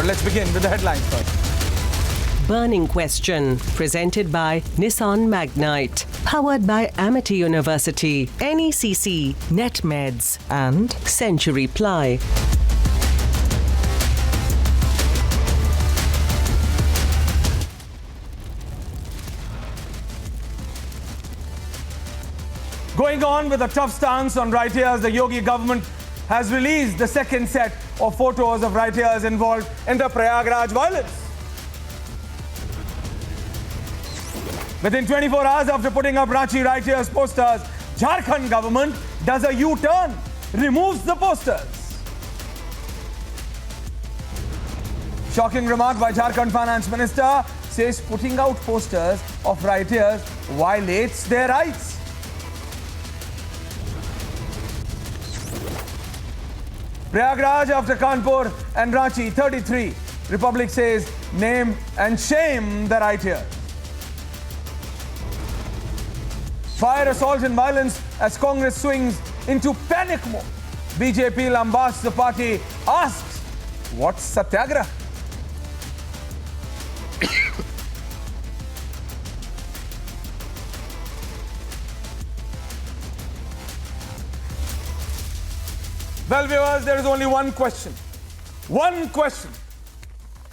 But let's begin with the headlines first. Burning Question, presented by Nissan Magnite, powered by Amity University, NECC, NetMeds and Century Ply. Going on with a tough stance on rioters, the Yogi government has released the second set of photos of rioters involved in the Prayagraj violence. Within 24 hours after putting up Ranchi rioters posters, Jharkhand government does a U-turn, removes the posters. Shocking remark by Jharkhand finance minister, says putting out posters of rioters violates their rights. Prayagraj after Kanpur and Ranchi, 33. Republic says name and shame the rioters. Fire, assault and violence as Congress swings into panic mode. BJP lambasts the party, asks, what's Satyagraha? Well, viewers, there is only one question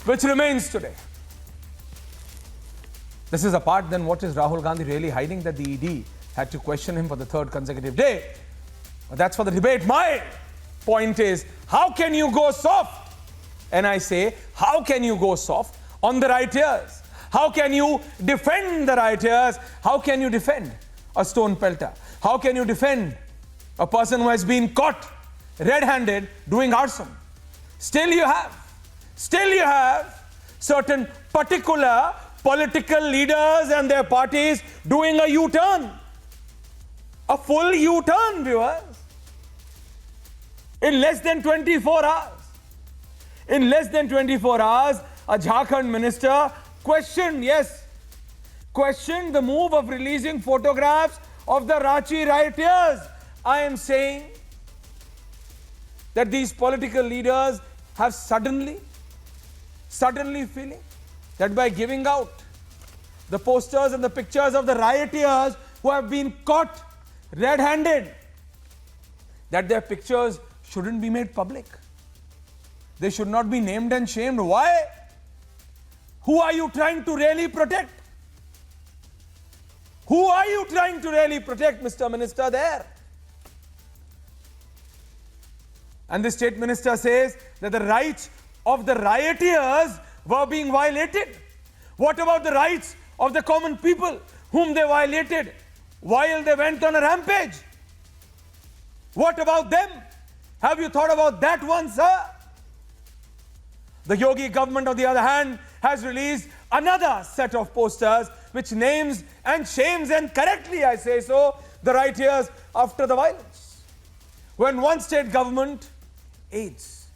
which remains today. This is apart then what is Rahul Gandhi really hiding that the ED had to question him for the third consecutive day? But that's for the debate. My point is, how can you go soft? And I say, how can you go soft on the rioters? How can you defend the rioters? How can you defend a stone pelter? How can you defend a person who has been caught red-handed doing arson? Still you have certain particular political leaders and their parties doing a U-turn. A full U-turn, viewers. In less than 24 hours. In less than 24 hours, a Jharkhand minister questioned the move of releasing photographs of the Ranchi rioters. I am saying that these political leaders have suddenly feeling that by giving out the posters and the pictures of the rioters who have been caught red-handed, that their pictures shouldn't be made public. They should not be named and shamed. Why? Who are you trying to really protect? Who are you trying to really protect, Mr. Minister, there? And the state minister says that the rights of the rioters were being violated. What about the rights of the common people whom they violated while they went on a rampage? What about them? Have you thought about that one, sir? The Yogi government, on the other hand, has released another set of posters which names and shames, and correctly I say so, the rioters after the violence. When one state government aids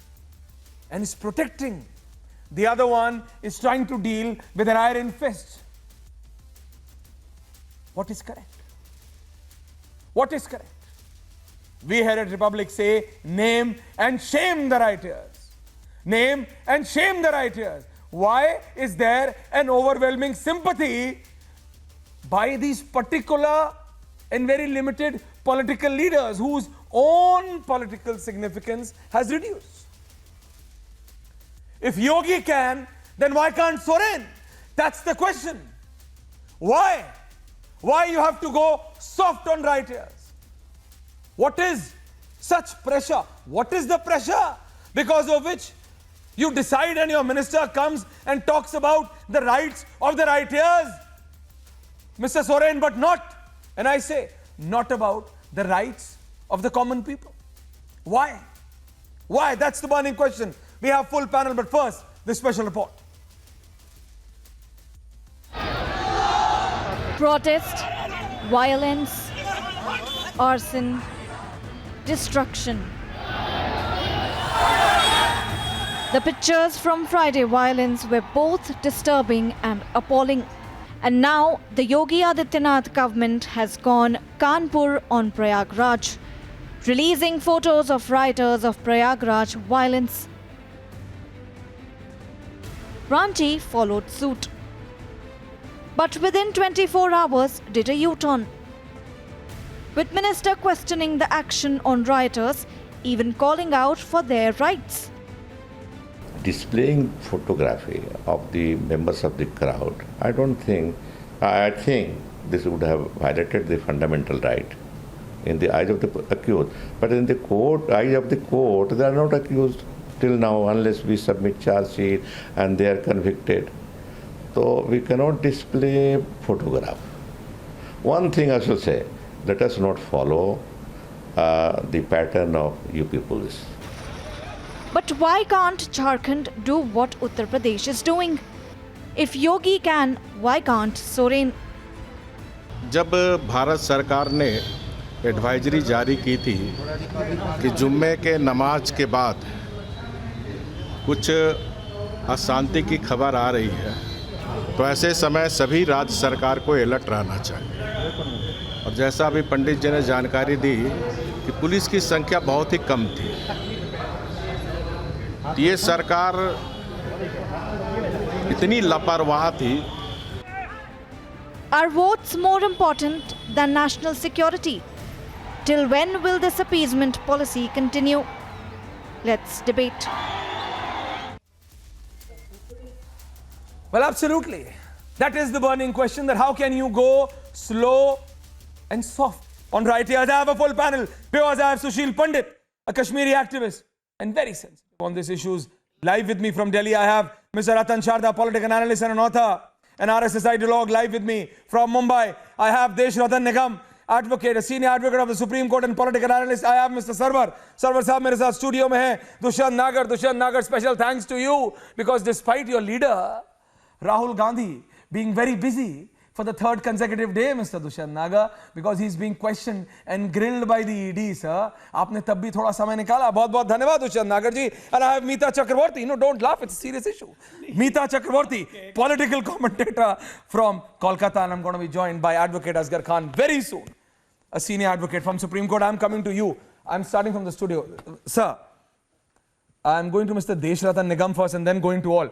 and is protecting, the other one is trying to deal with an iron fist. What is correct? What is correct? We here at Republic say name and shame the rioters. Name and shame the rioters. Why is there an overwhelming sympathy by these particular and very limited political leaders whose own political significance has reduced? If Yogi can, then why can't Soren? That's the question. Why? Why you have to go soft on rioters? What is such pressure? What is the pressure because of which you decide and your minister comes and talks about the rights of the rioters, Mr. Soren, but not, and I say, not about the rights of the common people? Why? Why? That's the burning question. We have full panel, but first, this special report. Protest, violence, arson, destruction. The pictures from Friday violence were both disturbing and appalling. And now the Yogi Adityanath government has gone Kanpur on Prayagraj, releasing photos of rioters of Prayagraj violence. Ranchi followed suit. But within 24 hours did a U-turn, with minister questioning the action on rioters, even calling out for their rights. Displaying photography of the members of the crowd, I think this would have violated the fundamental right in the eyes of the accused. But in the eyes of the court, they are not accused till now unless we submit charge sheet and they are convicted. So we cannot display photograph. One thing I should say, let us not follow the pattern of UP police. But why can't Jharkhand do what Uttar Pradesh is doing? If Yogi can, why can't Soren? जब भारत सरकार ने advisory जारी की थी कि जुम्मे के नमाज के बाद कुछ अशांति की खबर आ रही है, तो ऐसे समय सभी राज्य सरकार को अलर्ट रहना चाहिए। और जैसा अभी पंडित जी ने जानकारी दी कि पुलिस की संख्या बहुत ही कम थी, ये सरकार इतनी लापरवाह थी। Are votes more important than national security? Till when will this appeasement policy continue? Let's debate. Well, absolutely. That is the burning question, that how can you go slow and soft on rioters? I have a full panel because I have Sushil Pandit, a Kashmiri activist and very sensitive on these issues. Live with me from Delhi, I have Mr. Ratan Sharda, political analyst and an author, an RSS ideologue. Live with me from Mumbai, I have Desh Ratan Nigam, advocate, a senior advocate of the Supreme Court and political analyst. I have Mr. Sarwar साहब मेरे साथ studio में हैं. दुष्यंत नागर, special thanks to you because despite your leader Rahul Gandhi being very busy for the third consecutive day, Mr. Dushyant Nagar, because he's being questioned and grilled by the ED, sir. आपने तब भी थोड़ा समय निकाला. बहुत-बहुत धन्यवाद दुष्यंत नागर जी. And I have Meeta Chakraborty. No, don't laugh. It's a serious issue. Meeta Chakraborty, political commentator from Kolkata, and I'm going to be joined by Advocate Asghar Khan very soon, a senior advocate from Supreme Court. I'm coming to you. I'm starting from the studio, sir. I'm going to Mr. Desh Ratan Nigam first, and then going to all.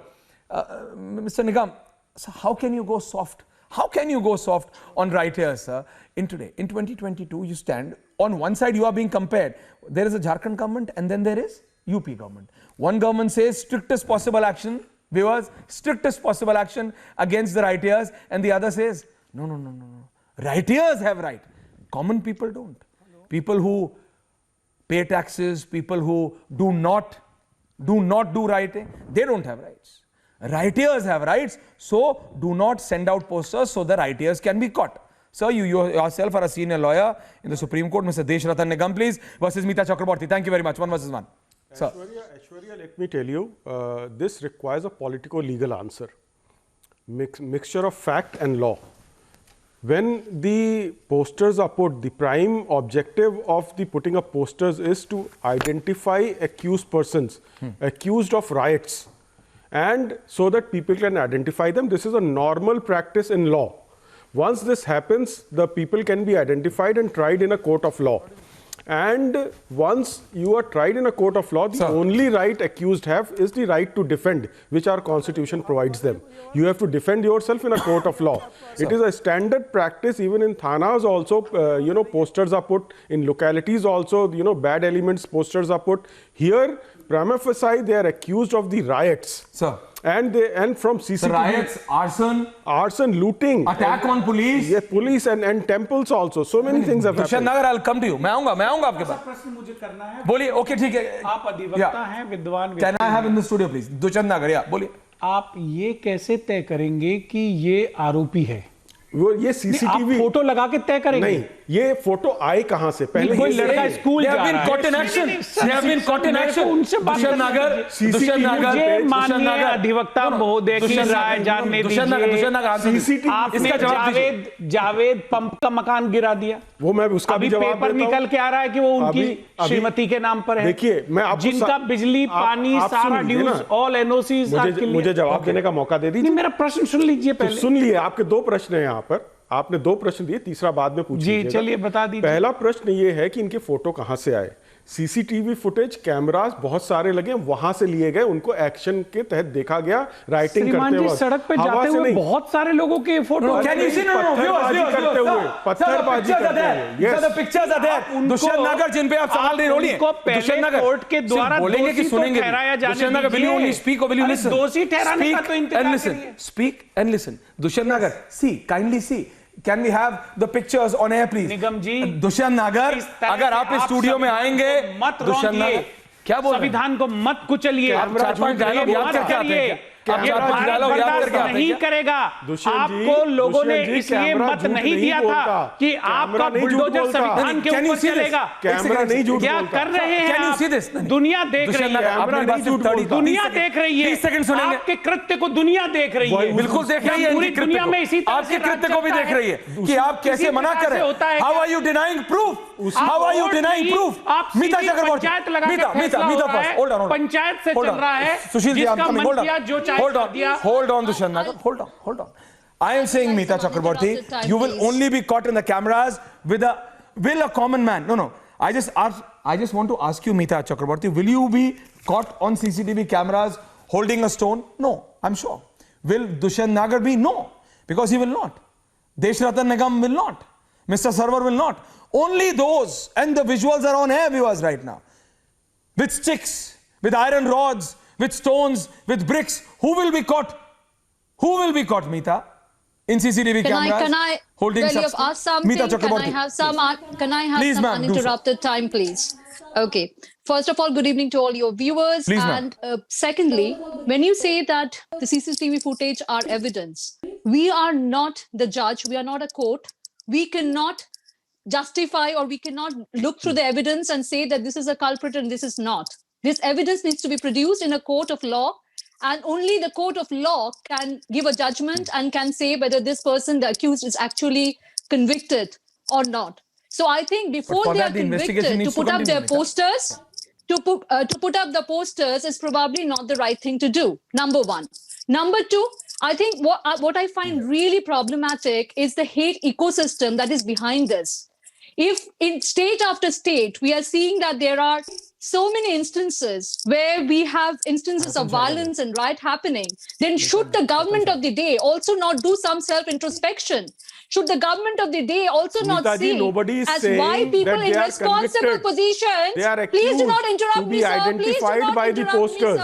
Mr. Nigam, so how can you go soft? How can you go soft on rioters in today? In 2022, you stand, on one side you are being compared. There is a Jharkhand government and then there is UP government. One government says strictest possible action, viewers, strictest possible action against the rioters, and the other says, no. Rioters have right. Common people don't. People who pay taxes, people who do not do rioting, they don't have rights. Rioters have rights, so do not send out posters so the rioters can be caught. Sir, you yourself are a senior lawyer in the Supreme Court. Mr. Desh Ratan Nigam, please, versus Meeta Chakraborty. Thank you very much. 1 versus 1. Sir. Aishwarya, let me tell you, this requires a political-legal answer. Mixture of fact and law. When the posters are put, the prime objective of the putting up posters is to identify accused persons, accused of riots, and so that people can identify them. This is a normal practice in law. Once this happens, the people can be identified and tried in a court of law. And once you are tried in a court of law, the only right accused have is the right to defend, which our constitution provides them. You have to defend yourself in a court of law. It is a standard practice even in thanas also, posters are put, in localities also, bad elements posters are put. Here, prima facie, they are accused of the riots. Sir. And from CCTV. The riots, arson, looting. Attack on police. Yeah, police and temples also. So many things have happened. Dushyant नागर, I'll come to you. मैं आऊंगा आपके पास. प्रश्न मुझे करना है. बोलिए, okay, ठीक है. आप अधिवक्ता हैं, विद्वान. Can I have in the studio, please? Dushyant नागर, या बोलिए. आप ये कैसे तय करेंगे कि ये आरोपी है? वो ये सीसीटीवी फोटो लगा के तय करेंगे? नहीं, ये फोटो आए कहां से? पहले कोई लड़का स्कूल जा रहा है, दुष्यंत नागर, माननीय अधिवक्ता महोदय की राय जानने दीजिए. आपने जावेद पंप का मकान गिरा दिया, वो मैं उसका भी जवाब पेपर निकल के आ रहा है कि वो उनकी श्रीमती के नाम पर है. देखिए, मैं आपको जिनका बिजली, पानी, सारा ड्यूज, ऑल एनओसीज. मुझे जवाब देने का मौका दे दीजिए. मेरा प्रश्न सुन लीजिए पहले. सुन लिए, आपके 2 प्रश्न हैं यहाँ पर. आपने 2 प्रश्न दिए, तीसरा बाद में पूछिए. जी, चलिए बता दीजिए. पहला प्रश्न ये है कि इनके फोटो कहां से आए. सीसीटीवी फुटेज कैमरास बहुत सारे लगे, वहां से लिए गए, उनको एक्शन के तहत देखा गया राइटिंग करते हुए, सड़क पे जाते हुए बहुत सारे लोगों के फोटो, पत्थरबाजी करते हुए, पत्थरबाजी करते हुए, yes, the pictures are there. Dushyant नागर जिन पे आप सवाल नहीं रोलिए, दुष्यंत नागर कोर्ट के द्वारा बोलेंगे कि सुनेंगे, ठहराया जाने दुष्यंत नागर will you only speak or will you listen? दोषी ठहराने का तो इंतजार करिए। Speak and listen. दुष्यंत नागर, see, kindly see. Can we have the pictures on air, please? निगम जी, दुष्यंत नागर, अगर आप इस स्टूडियो में आएंगे, दुष्यंत नागर, क्या बोल रहे हैं? संविधान को मत कुचलिए, आप 4-5 डायलॉग याद करके आते हैं क्या? ये भारत बर्दाश्त नहीं करेगा। आपको लोगों ने इसलिए मत नहीं दिया था कि आपका बुलडोजर संविधान के ऊपर चलेगा। कैमरा नहीं झूठ क्या कर रहे हैं आप? दुनिया देख रही है, दुनिया देख रही है, 30 सेकंड सुनेंगे। आपके कृत्य को दुनिया देख रही है, बिल्कुल देख रही है, पूरी दुनिया में इसी तरह आपके कृत्य को भी देख रही है कि आप कैसे मना कर रहे हैं। How are you denying proof? How are you denying proof? Mita Chakraborty, Mita, hold on, panchayat से चल रहा है, सुशील जी, जिसका मन किया जो hold on, Dushyan Nagar. Hold on. I am saying, Meeta Chakraborty, you will only be caught in the cameras with will a common man. No. I just want to ask you, Meeta Chakraborty, will you be caught on CCTV cameras holding a stone? No, I'm sure. Will Dushyan Nagar be? No, because he will not. Deshratan Nigam will not. Mr. Sarwar will not. Only those, and the visuals are on air, viewers, right now. With sticks, with iron rods, with stones, with bricks. Who will be caught? Who will be caught, Meeta, in CCTV cameras? Can I holding well, you've asked something. Meeta Chakraborty. Can I have Please, some ma'am, uninterrupted time, please? Okay. First of all, good evening to all your viewers. Please, and secondly, when you say that the CCTV footage are evidence, we are not the judge. We are not a court. We cannot justify or we cannot look through the evidence and say that this is a culprit and this is not. This evidence needs to be produced in a court of law, and only the court of law can give a judgment and can say whether this person, the accused, is actually convicted or not. So I think before they are convicted, to put up their posters, to put up the posters is probably not the right thing to do. Number one. Number two, I think what I find really problematic is the hate ecosystem that is behind this. If in state after state, we are seeing that there are so many instances where we have instances of violence and riot happening, then should the government of the day also not do some self-introspection? Should the government of the day also not see as why people in responsible positions, please do not interrupt me, sir, please do not interrupt me, sir.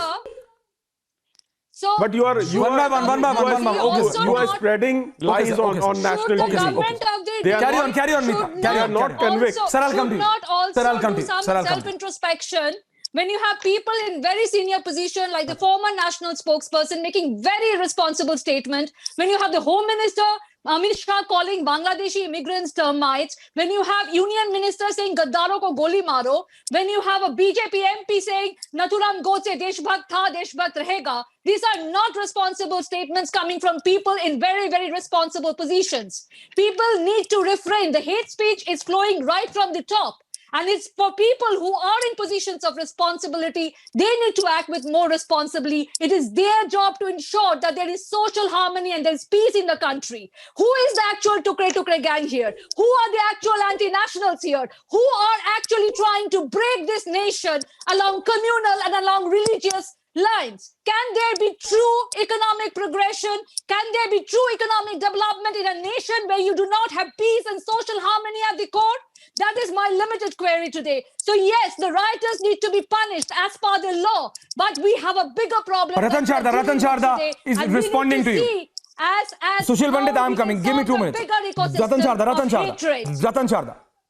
So, but you are one by one. You are spreading lies on national TV. Carry on, Meeta. They are not convicted. Sir, I'll come to you. Not also do some self-introspection when you have people in very senior position like the former national spokesperson making very irresponsible statement, when you have the Home Minister Amit Shah calling Bangladeshi immigrants termites, when you have Union Minister saying Gaddaro ko goli maro, when you have a BJP MP saying Nathuram Godse Deshbhakt tha, Deshbhakt rahega, these are not responsible statements coming from people in very, very responsible positions. People need to refrain. The hate speech is flowing right from the top. And it's for people who are in positions of responsibility, they need to act with more responsibly. It is their job to ensure that there is social harmony and there is peace in the country. Who is the actual Tukre gang here? Who are the actual anti-nationals here? Who are actually trying to break this nation along communal and along religious lines? Can there be true economic progression? Can there be true economic development in a nation where you do not have peace and social harmony at the core? That is my limited query today. So yes, the rioters need to be punished as per the law, but we have a bigger problem. Ratan Sharda is responding to you. As Sushil Pandit, I am coming. Give me 2 minutes.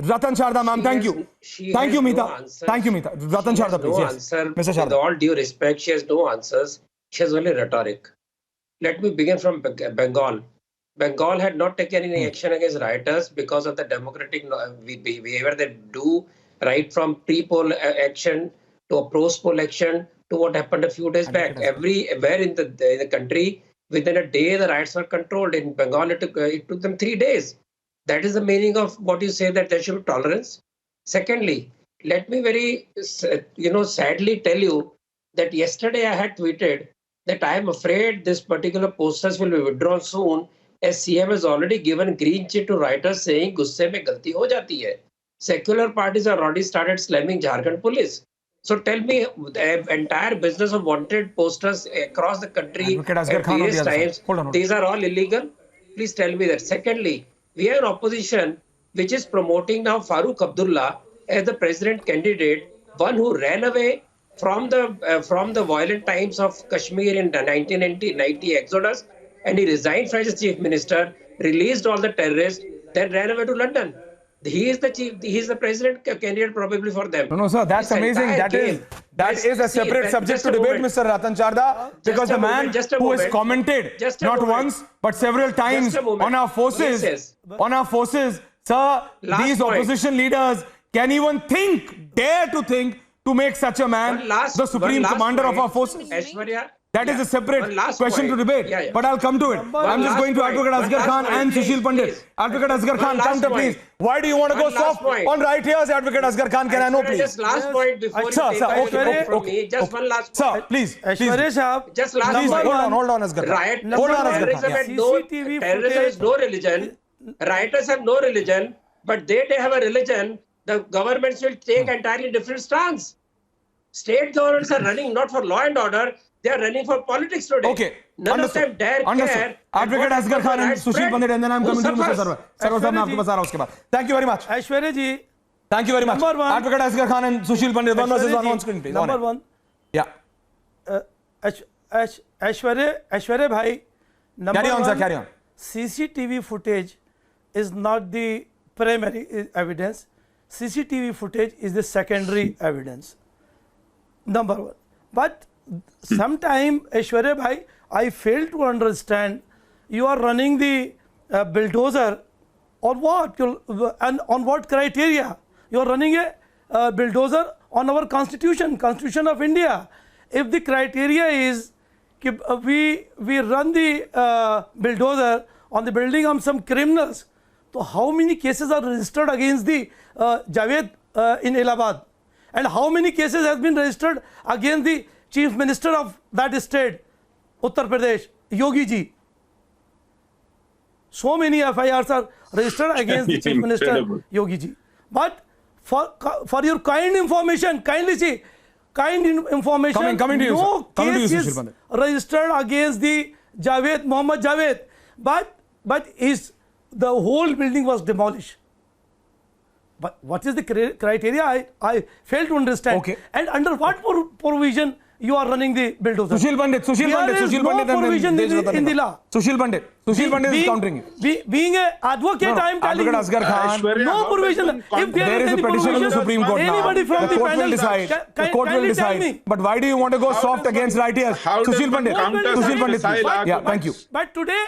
Ratan Sharda, ma'am, thank you. Thank you, Meeta. Thank you, Meeta. Ratan Sharda, please. Yes. Mr. Sharda. With all due respect, she has no answers. She has only rhetoric. Let me begin from Bengal. Bengal had not taken any action against rioters because of the democratic behavior they do, right from pre-poll action to a post-poll action to what happened a few days back. Everywhere in the country, within a day, the riots were controlled. In Bengal, it took them 3 days. That is the meaning of what you say, that there should be tolerance. Secondly, let me very, sadly tell you that yesterday I had tweeted that I am afraid this particular posters will be withdrawn soon, as CM has already given green chit to writers saying gusse mein galti ho jati hai. Secular parties have already started slamming Jharkhand police. So tell me, the entire business of wanted posters across the country Advocate Asghar at Khan on the various other side. times, Hold on. these are all illegal? Please tell me that. Secondly, we have an opposition which is promoting now Farooq Abdullah as the president candidate, one who ran away from the violent times of Kashmir in the 1990 exodus, and he resigned as chief minister, released all the terrorists, then ran away to London. He is the president candidate probably for them. No, sir, that's This amazing. entire That game- is a See, separate subject just to a debate, moment. Mr. Ratan Charda, because a the man moment, just a who has moment. commented Just a not moment. once but several times Just a moment. on our forces, Yes. sir, Last these point. opposition leaders can even dare to think to make such a man the supreme commander of our forces. Aishwarya, That is a one separate last question point. to debate. Yeah, yeah. But I'll come to it. I'm just last going to point. Advocate One Asghar last Khan point, and please, Sushil Pandit. please. Advocate Asghar One Khan, last come to point. please. Why do you want to go One last soft point. on rioters, Advocate Asghar Khan? Can I know, please? Just last point before you Sir, take sir, away okay, the mic okay, from okay, me. Just okay. one last Sir, point. please. Aishwarya Sahab, Just last Please, point. hold on, Asghar Khan. Hold on, Asghar terrorism Khan. had no, CCTV terrorism has no religion. Rioters have no religion, but they have a religion. The governments will take entirely different stance. State governments are running not for law and order, they are running for politics today. Okay. None of them dare care. Advocate Asghar Khan and Sushil Pandit, and then I'm coming to Mr. suffers? Sarwar. Sarwar साहब मैं आपके पास आ रहा हूँ उसके बाद. Thank you very much. Aishwarya ji, Thank you very much. Number one. Advocate Asghar Khan and Sushil Pandit, one versus Aishwarya one ji, on screen, please. number On it. one, Yeah. Aishwarya bhai, number Carry on, sir. one, Carry on. CCTV footage is not the primary evidence. CCTV footage is the secondary evidence. Number one. But sometime, Aishwarya bhai, I fail to understand, you are running the bulldozer on what? And on what criteria? You are running a bulldozer on our constitution of India. If the criteria is we run the bulldozer on the building of some criminals, so how many cases are registered against the Javed in Allahabad? And how many cases has been registered against the chief minister of that state, Uttar Pradesh, Yogi ji? So many FIRs are registered against the chief minister, Yogi ji. But for your kind information, kindly see, information, Coming to you, no sir. Coming to you, case Sushil is Pandit. registered against the Mohammad Javed. But the whole building was demolished. But what is the criteria? I fail to understand. Okay. And under what provision you are running the bulldozer? Sushil Pandit, There is no provision in the law. Sushil Pandit is countering you. Being an advocate, No, I am telling Advocate you. Asghar Khan. No provision. If There is a any petition of the provision, Supreme Court now. anybody from The the court will panel, decide. The court will kindly tell decide. me. But why do you want to go soft against rioters? how does Sushil one Pandit. counter Sushil Pandit, missile please. Yeah, argument? thank you. But today,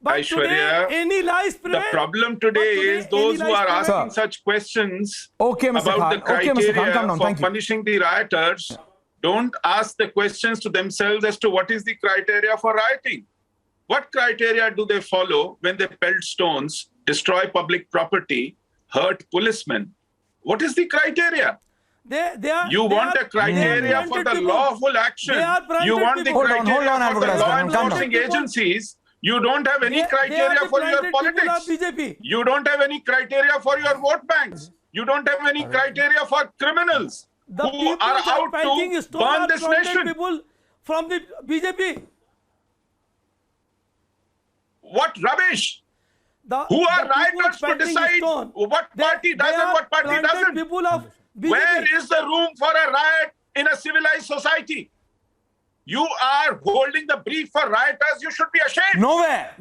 Aishwarya, any lies the problem today is those who are asking such questions Okay, Mr. about Khan. the Okay, Mr. Khan, criteria calm down. for Thank you. punishing the rioters don't ask the questions to themselves as to what is the criteria for rioting. What criteria do they follow when they pelt stones, destroy public property, hurt policemen? What is the criteria? You want a criteria for the lawful action. You want the criteria for the law enforcing agencies. You don't have any criteria for your politics. You don't have any criteria for your vote banks. You don't have any criteria for criminals who are out to burn this nation. People from the BJP. What rubbish! Who are rioters to decide what party does and what party doesn't? Where is the room for a riot in a civilized society? You are holding the brief for rioters. You should be ashamed. Nowhere.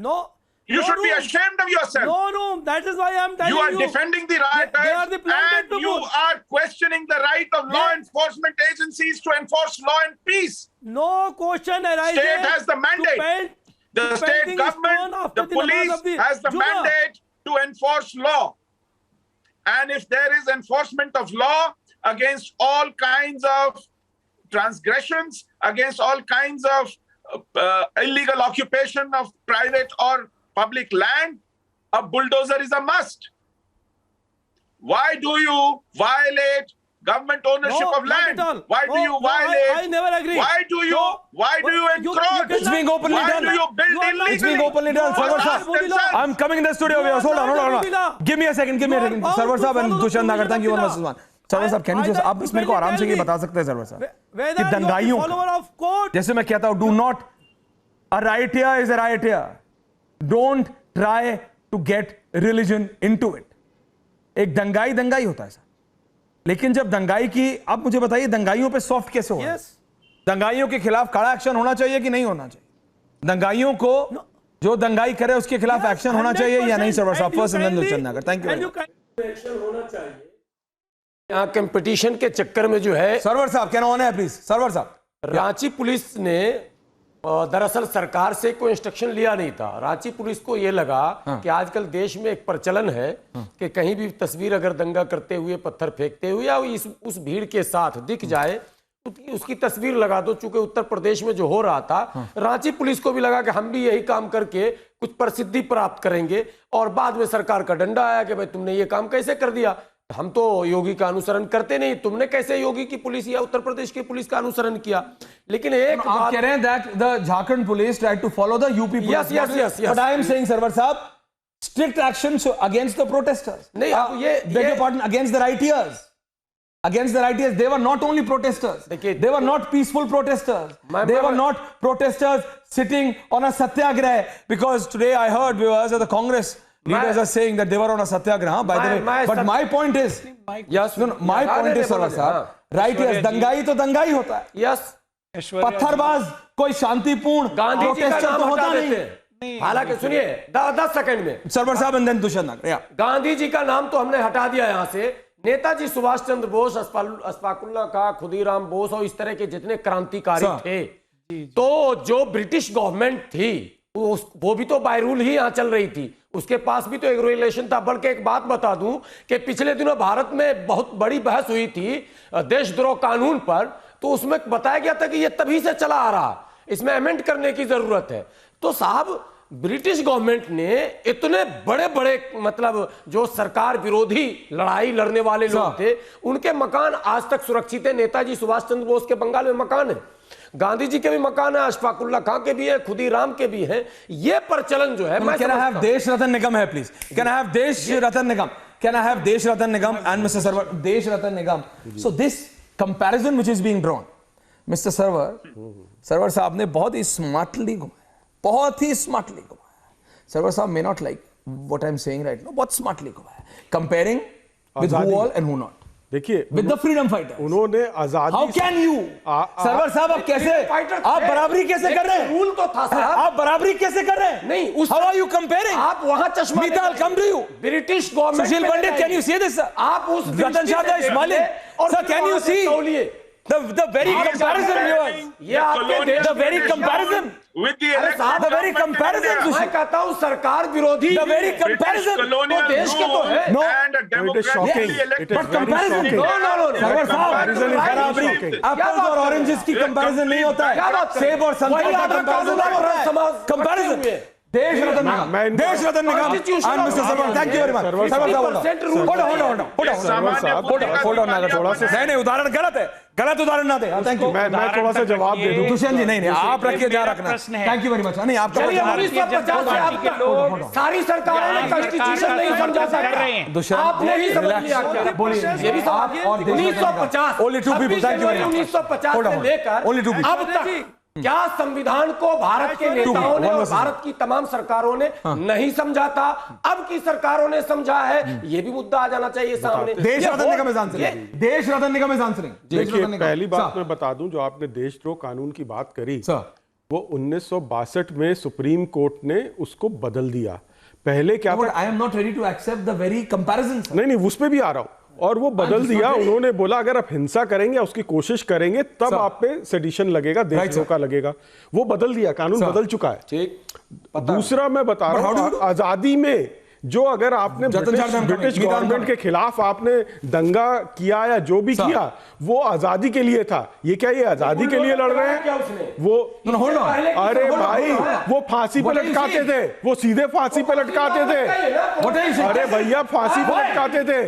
You should be ashamed of yourself. No, that is why I am telling you. You are defending the rioters and you are questioning the right of law enforcement agencies to enforce law and peace. No question arises. State has the mandate. The state government, the police has the mandate to enforce law. And if there is enforcement of law against all kinds of transgressions, against all kinds of illegal occupation of private or public land, a bulldozer is a must. Why do you violate government ownership No, of not land? at all. Why do No, you no, violate? I never agree. Why do you? No. Why do you encroach? It's being openly Why done. do you build You are not- illegally? It's being openly done. Sarwar Ask Sahab, themselves. I'm coming in the studio. You are Hold on, not hold on. Abdullah. Give me a second. You are bound Sarwar to Sahab and follow the Dushyant Nagar. Thank you very much, Abdullah. Usman. Sarwar Sahab, can you just आप बस मेरे को आराम से ये बता सकते हैं सरवर साहब Whether कि you are the दंगाइयों follower का, of court, जैसे मैं कहता हूं, do not, a rioteer is a rioteer. Don't try to get religion into it. एक दंगाई दंगाई होता है सर, लेकिन जब दंगाई की, आप मुझे बताइए दंगाइयों पे सॉफ्ट कैसे होगा? yes. दंगाइयों के खिलाफ कड़ा एक्शन होना चाहिए कि नहीं होना चाहिए? दंगाइयों को जो दंगाई करे उसके खिलाफ एक्शन होना चाहिए या नहीं? सरवर साहब, फर्स्ट एंड देन दुष्यंत नागर. Thank you. एक्शन होना चाहिए. यहाँ कंपटीशन के चक्कर में जो है, सरवर साहब क्या ऑन है प्लीज? सरवर साहब, रांची पुलिस ने दरअसल सरकार से कोई इंस्ट्रक्शन लिया नहीं था. रांची पुलिस को यह लगा कि आजकल देश में एक प्रचलन है कि कहीं भी तस्वीर अगर दंगा करते हुए, पत्थर फेंकते हुए या उस भीड़ के साथ दिख जाए उसकी तस्वीर लगा दो. चूंकि उत्तर प्रदेश में जो हो रहा था, रांची पुलिस को भी लगा कि हम भी यही काम करके कुछ प्रसिद्धि प्राप्त करेंगे, और बाद में सरकार का डंडा आया कि भाई तुमने ये काम कैसे कर दिया, हम तो योगी का अनुसरण करते नहीं, तुमने कैसे योगी की पुलिस या उत्तर प्रदेश की पुलिस का अनुसरण किया. लेकिन एक आप कह रहे हैं that the Jharkhand police tried to follow the UP police. Yes. But I am saying Sarwar sahab, strict action against the protesters. नहीं, ये पार्टन against the rioters. Against the rioters, they were not only protesters. They were not peaceful protesters. They were not protesters sitting on a satyagrah. Because today I heard viewers of the Congress leaders are saying that they were on a satyagrah. By the way, but my point is, yes, no, my point is, Sarwar Sahab, rioters, दंगाई तो दंगाई होता है. Yes. पत्थरबाज कोई शांतिपूर्ण protester तो होता नहीं. हालांकि सुनिए 10 सेकंड में सरवर साहब एंड देन दुष्यंत नागर. गांधी जी का नाम तो हमने हटा दिया यहां से. नेताजी सुभाष चंद्र बोस, अशफाकुल्ला खां, खुदीराम बोस और इस तरह के जितने क्रांतिकारी थे, तो जो ब्रिटिश गवर्नमेंट थी वो भी तो बाय रूल ही यहां चल रही थी. उसके पास भी तो एक रिलेशन था. बल्कि एक बात बता दूं कि पिछले दिनों भारत में बहुत बड़ी बहस हुई थी देशद्रोह कानून पर, तो उसमें बताया गया था कि ये तभी से चला आ रहा, इसमें अमेंड करने की जरूरत है. तो साहब, ब्रिटिश गवर्नमेंट ने इतने बड़े बड़े मतलब जो सरकार विरोधी लड़ाई लड़ने वाले लोग थे, उनके मकान आज तक सुरक्षित है. नेताजी सुभाष चंद्र बोस के बंगाल में मकान है, गांधी जी के भी मकान है, अशफाकुल्ला खां के भी है, खुदीराम के भी हैं. ये प्रचलन जो है, can I have Desh Ratna निगम है please? Can I have Desh Ratna Nigam? Can I have Desh Ratna Nigam and mister Sarwar, Desh Ratna Nigam? So this comparison which is being drawn, mister Sarwar sahab ने बहुत ही स्मार्टली घुमाया, बहुत ही स्मार्टली घुमाया. सरवर साहब may not like what I am saying right now, बहुत smartly घुमाया, comparing with who all and who not. देखिए, with the freedom fighters उन्होंने आजादी. हाउ कैन यू सरवर साहब, आप कैसे, आप बराबरी कैसे कर रहे हैं? रूल तो था साहब, आप बराबरी कैसे कर रहे हैं? नहीं, हाउ आर यू कंपेयरिंग? आप वहां चश्मा मीताल come to you, British government. Sushil Pandit, can you see this? आप उस Ratan Shah is smiling. Sir, can you see the very comparison, viewers? ये आपके the very comparison with the the very comparison. मैं कहता हूं सरकार विरोधी, the very comparison. colonial देश के तो है. No, and a democratically elected. but comparison. No. Sarwar sahab, बराबरी, एप्पल्स और ऑरेंजेस की कंपैरिजन नहीं होता है, सेब और संतरे का कंपैरिजन होता है. कंपैरिजन. देश Ratna Nigam, Desh Ratna Nigam and mister Sarwar, thank you very much. Sarwar sahab, hold on नागर, थोड़ा सा नहीं, उदाहरण गलत है, गलत उदाहरण ना दे. Thank you. मैं थोड़ा सा जवाब दे दूं. दुष्यंत जी, नहीं, आप रखिए, ध्यान रखना. Thank you very much. नहीं, आपका 1950 के लोग, सारी सरकारों ने कॉन्स्टिट्यूशन नहीं समझा सकते. आपने ही समझ लिया क्या? बोलिए. ये भी आप और 1950, only two people. Thank you very much. 1950 से लेकर only two people. अब तक क्या संविधान को भारत के नेताओं ने और भारत की तमाम सरकारों ने नहीं समझा था? अब की सरकारों ने समझा है. ये भी मुद्दा आ जाना चाहिए सामने. देश रत्न निगम इज आंसरिंग. देश रत्न निगम इज आंसरिंग. देखिए, पहली बात मैं बता दूं, जो आपने देशद्रोह कानून की बात करी, वो 1962 में सुप्रीम कोर्ट ने उसको बदल दिया. पहले क्या था? I am not ready to accept the very comparison. नहीं, उस पे भी आ रहा हूं. और वो बदल दिया. उन्होंने बोला अगर आप हिंसा करेंगे, उसकी कोशिश करेंगे, तब आप पे सेडिशन लगेगा, देशद्रोह का लगेगा. वो बदल दिया, कानून बदल चुका है. ठीक. दूसरा मैं बता रहा हूं, आजादी में जो अगर आपने ब्रिटिश गवर्नमेंट के खिलाफ आपने दंगा किया या जो भी किया, वो आजादी के लिए था. ये क्या, ये आजादी के लिए लड़ रहे हैं? वो अरे भाई, वो फांसी पे लटकाते थे, वो सीधे फांसी पे लटकाते थे. अरे भैया, फांसी पे लटकाते थे.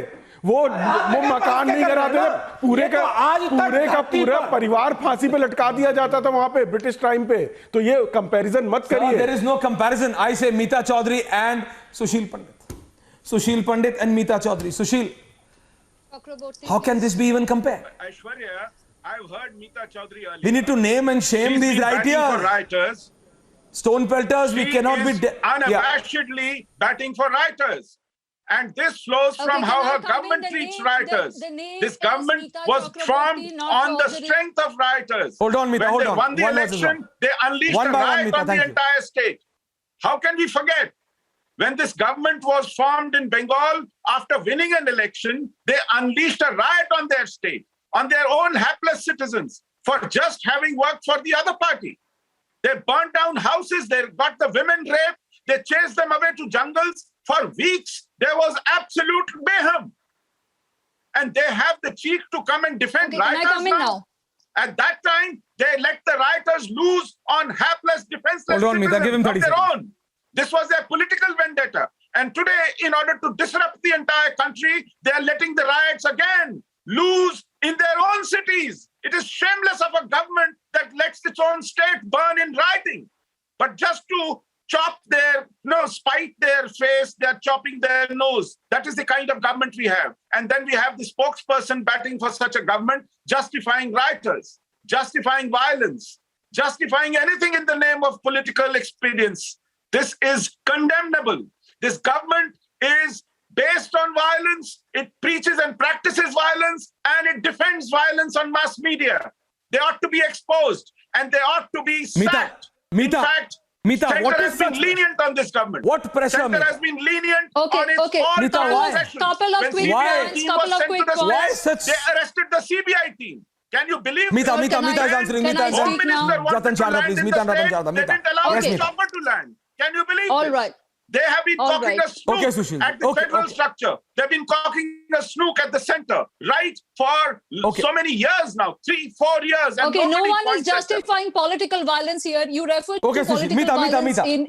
वो मकान नहीं कराते थे, पूरे का पूरा परिवार फांसी पे लटका दिया जाता था वहां पे ब्रिटिश टाइम पे। तो ये कंपैरिजन मत करिए। There is no comparison. I say Meeta Chaudhary and Sushil Pandit. Sushil Pandit and Meeta Chaudhary. Sushil, how can this be even compared? Aishwarya, I've heard Meeta Chaudhary earlier. We need to name and shame these rioters. Stone pelters, we cannot be... unabashedly batting for rioters. And this flows from how her government treats rioters. This government was formed on the strength of rioters. Hold on, Meeta, hold on. When they won the election, they unleashed a riot on the entire state. How can we forget? When this government was formed in Bengal, after winning an election, they unleashed a riot on their state, on their own hapless citizens, for just having worked for the other party. They burnt down houses, they got the women raped, they chased them away to jungles. For weeks, there was absolute mayhem. And they have the cheek to come and defend rioters now. At that time, they let the rioters loose on hapless, defenseless citizens of their own. This was their political vendetta. And today, in order to disrupt the entire country, they are letting the riots again loose in their own cities. It is shameless of a government that lets its own state burn in rioting. But just to chop their, spite their face, they're chopping their nose. That is the kind of government we have. And then we have the spokesperson batting for such a government, justifying rioters, justifying violence, justifying anything in the name of political expedience. This is condemnable. This government is based on violence. It preaches and practices violence, and it defends violence on mass media. They ought to be exposed, and they ought to be sacked. In fact, Center has been lenient on this government. What pressure? Center has been lenient on its all transactions. Couple of quick points. They arrested the CBI team. Can you believe Meeta is answering. Meeta is Home Minister wanted to land in the state. They didn't allow the chopper to land. Can you believe All this? right. They have been cocking a snook at the federal structure. They've been cocking a snook at the center, right? For so many years now, 3-4 years. And no one is justifying political violence here. You refer to political violence in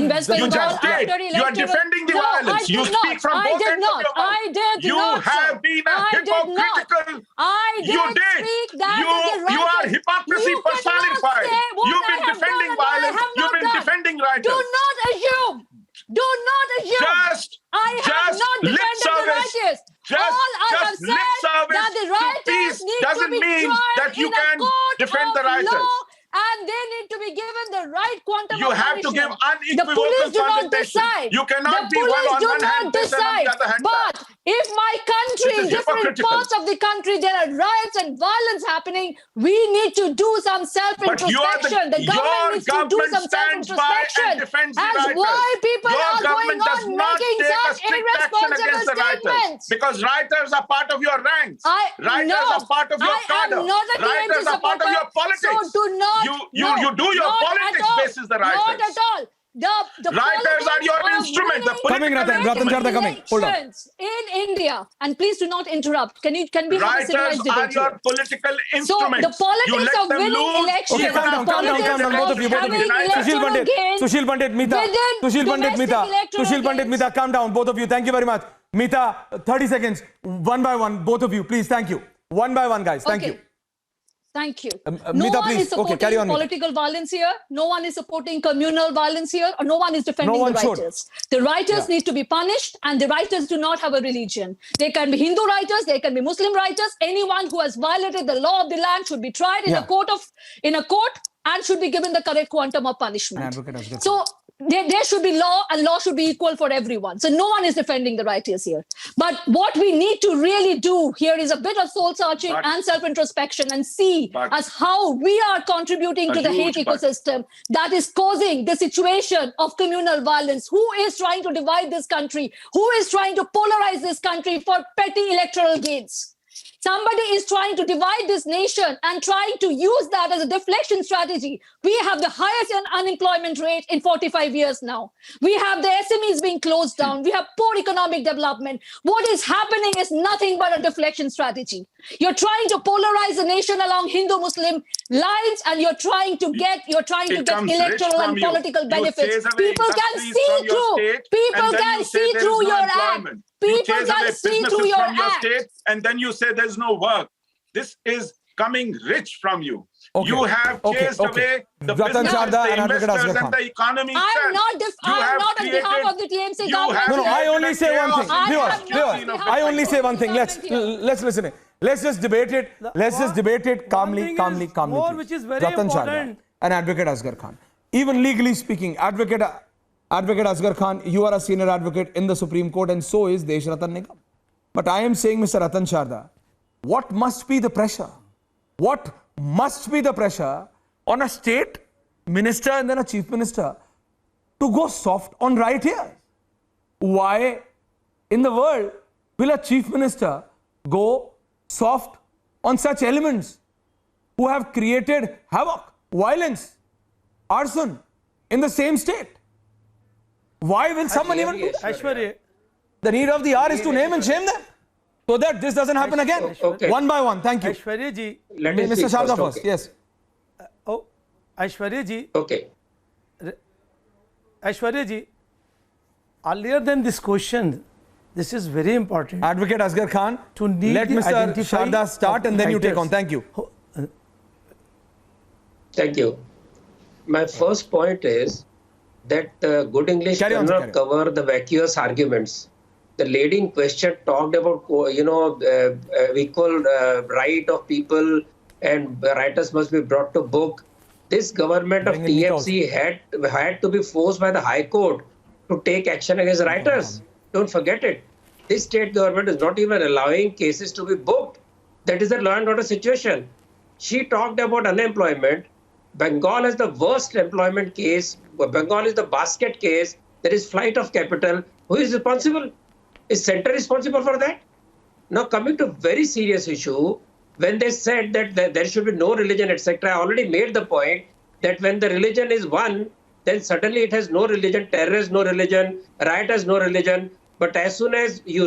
West Bengal after electoral... You are defending the violence. You speak from both ends of your mouth. I did you not. You have been a hypocritical... I did you did. Speak that you are hypocrisy personified. You've been defending violence. You've been defending rioters. Do not assume. Do not assume. I have not defended the rioters. All I have said that the rioters need to be tried in a court of law, and they need to be given the right quantum of punishment. You have to give unequivocal the police do not decide. You cannot be one on one hand this and on the other hand. But if my country, in different parts of the country, there are riots and violence happening, we need to do some self-introspection. The government needs to do some self-introspection. As why people are going on making such irresponsible statements. Because rioters are part of your ranks. Rioters are part of your cadre. Rioters are part of your politics. So do not. You do your politics basis the rioters. Not at all. The rioters are your instrument. The Ratan coming. Hold on. In India, and please do not interrupt. Can we have a civilized debate? Rioters are your political instruments. So the politics of winning elections. Okay, calm down, both of you. Sushil Pandit, Meeta, calm down, both of you. Thank you very much. Meeta, 30 seconds, one by one, both of you, please. Thank you. One by one, guys. Thank you. Thank you. Meeta, no one please. is supporting political violence here. No one is supporting communal violence here. Or no one is defending the rioters. The rioters need to be punished, and the rioters do not have a religion. They can be Hindu rioters, they can be Muslim rioters. Anyone who has violated the law of the land should be tried in a court and should be given the correct quantum of punishment. So there should be law, and law should be equal for everyone. So no one is defending the rioters here. But what we need to really do here is a bit of soul-searching and self-introspection, and see as how we are contributing to the hate ecosystem that is causing the situation of communal violence. Who is trying to divide this country? Who is trying to polarize this country for petty electoral gains? Somebody is trying to divide this nation and trying to use that as a deflection strategy. We have the highest unemployment rate in 45 years now. We have the SMEs being closed down. We have poor economic development. What is happening is nothing but a deflection strategy. You're trying to polarize the nation along Hindu-Muslim lines, and you're trying to get electoral and political benefits. People can see through. People can see through your act. People can see through your act. And then you say there's no work. This is coming rich from you. Okay. You have chased away the Ratan businesses, Sharda the and investors, Advocate and the economy I'm itself. not on behalf of the TMC government. No, I only say one thing. Viewers, I only say one thing. Let's listen. Let's just debate it. Let's just debate it calmly. More, which is very Ratan Sharda important. and Advocate Asghar Khan. Even legally speaking, Advocate Asghar Khan, you are a senior advocate in the Supreme Court, and so is Desh Ratan Nigam. But I am saying, Mr. Ratan Sharda, what must be the pressure? What must be the pressure on a state minister and then a chief minister to go soft on rioters? Why in the world will a chief minister go soft on such elements who have created havoc, violence, arson in the same state? Why will someone even do that? Aishwarya, The need of the hour is to name and shame them, so that this doesn't happen again. Okay. One by one. Thank you. Aishwarya ji, Let me Mr. speak Sharda first. first. Yes. Aishwarya ji, Okay. Aishwarya ji, earlier than this question, this is very important. Advocate Asghar Khan, To need let the Mr. identify Sharda start and then you take fighters. on. Thank you. Thank you. My first point is that good English Carry on, cannot cover the vacuous arguments. The lady in question talked about, equal right of people and rioters must be brought to book. This government of TMC had to be forced by the High Court to take action against rioters. Don't forget it. This state government is not even allowing cases to be booked. That is the law and order situation. She talked about unemployment. Bengal has the worst employment case. Bengal is the basket case. There is flight of capital. Who is responsible? Is center responsible for that? Now coming to very serious issue, when they said that there should be no religion, etc., I already made the point that when the religion is one, then suddenly it has no religion, terror has no religion, riot has no religion. But as soon as you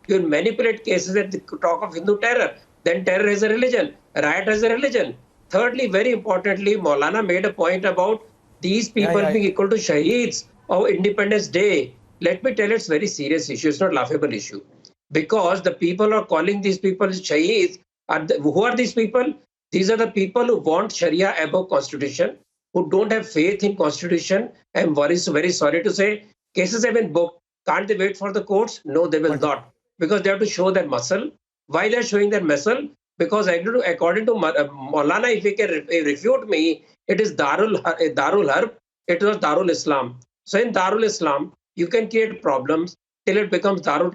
manipulate cases that talk of Hindu terror, then terror has a religion, riot has a religion. Thirdly, very importantly, Maulana made a point about these people being equal to Shaheeds of Independence Day. Let me tell you, it's a very serious issue. It's not a laughable issue. Because the people are calling these people Shaheeds. Who are these people? These are the people who want Sharia above Constitution, who don't have faith in Constitution. I'm very sorry to say, cases have been booked. Can't they wait for the courts? No, they will not. Because they have to show their muscle. Why they're showing their muscle? Because according to Maulana, if he can refute me, it is Darul Harb, it was Darul Islam. So in Darul Islam, you can create problems till it becomes Darul